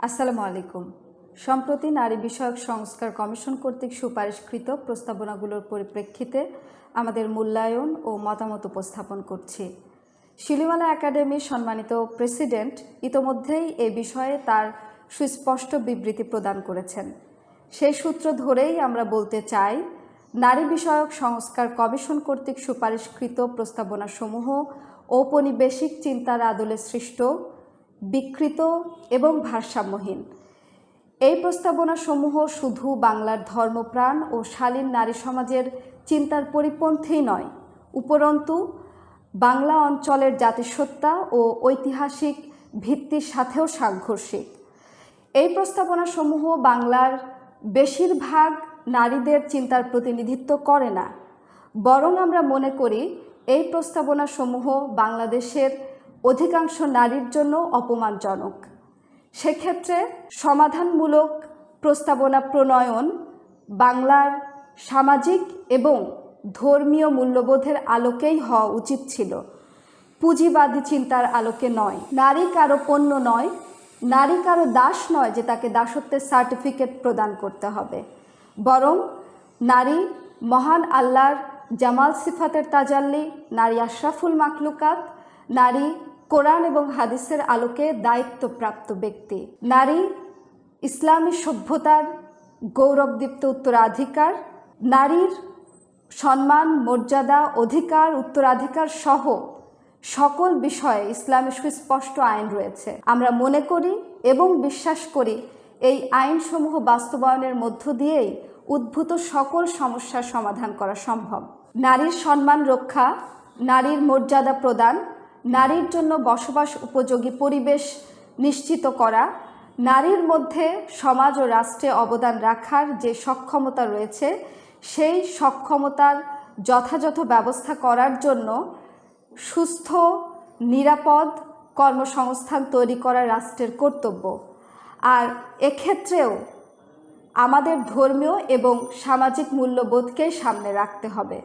আসসালামু আলাইকুম। সম্প্রতি নারী বিষয়ক সংস্কার কমিশন কর্তৃক সুপারিশকৃত প্রস্তাবনাগুলোর পরিপ্রেক্ষিতে আমাদের মূল্যায়ন ও মতামত উপস্থাপন করছি। শিলিমালা একাডেমির সম্মানিত প্রেসিডেন্ট ইতোমধ্যেই এ বিষয়ে তার সুস্পষ্ট বিবৃতি প্রদান করেছেন। সেই সূত্র ধরেই আমরা বলতে চাই, নারী বিষয়ক সংস্কার কমিশন কর্তৃক সুপারিশকৃত প্রস্তাবনাসমূহ ঔপনিবেশিক চিন্তার আদলে সৃষ্ট, বিকৃত এবং ভারসাম্যহীন। এই প্রস্তাবনাসমূহ শুধু বাংলার ধর্মপ্রাণ ও শালীন নারী সমাজের চিন্তার পরিপন্থী নয়, উপরন্তু বাংলা অঞ্চলের জাতিসত্তা ও ঐতিহাসিক ভিত্তির সাথেও সাংঘর্ষিক। এই প্রস্তাবনাসমূহ বাংলার বেশিরভাগ নারীদের চিন্তার প্রতিনিধিত্ব করে না, বরং আমরা মনে করি এই প্রস্তাবনাসমূহ বাংলাদেশের অধিকাংশ নারীর জন্য অপমানজনক। সেক্ষেত্রে সমাধানমূলক প্রস্তাবনা প্রণয়ন বাংলার সামাজিক এবং ধর্মীয় মূল্যবোধের আলোকেই হওয়া উচিত ছিল, পুঁজিবাদী চিন্তার আলোকে নয়। নারী কারো পণ্য নয়, নারী কারো দাস নয় যে তাকে দাসত্বের সার্টিফিকেট প্রদান করতে হবে, বরং নারী মহান আল্লাহর জামাল সিফাতের তাজাল্লি, নারী আশরাফুল মাখলুকাত, নারী কোরআন এবং হাদিসের আলোকে দায়িত্বপ্রাপ্ত ব্যক্তি। নারী ইসলামী সভ্যতার গৌরবদীপ্ত উত্তরাধিকার। নারীর সম্মান, মর্যাদা, অধিকার, উত্তরাধিকার সহ সকল বিষয়ে ইসলামে সুস্পষ্ট আইন রয়েছে। আমরা মনে করি এবং বিশ্বাস করি এই আইনসমূহ বাস্তবায়নের মধ্য দিয়েই উদ্ভূত সকল সমস্যার সমাধান করা সম্ভব। নারীর সম্মান রক্ষা, নারীর মর্যাদা প্রদান, নারীর জন্য বসবাস উপযোগী পরিবেশ নিশ্চিত করা, নারীর মধ্যে সমাজ ও রাষ্ট্রে অবদান রাখার যে সক্ষমতা রয়েছে সেই সক্ষমতার যথাযথ ব্যবস্থা করার জন্য সুস্থ নিরাপদ কর্মসংস্থান তৈরি করা রাষ্ট্রের কর্তব্য। আর এক্ষেত্রেও আমাদের ধর্মীয় এবং সামাজিক মূল্যবোধকেই সামনে রাখতে হবে।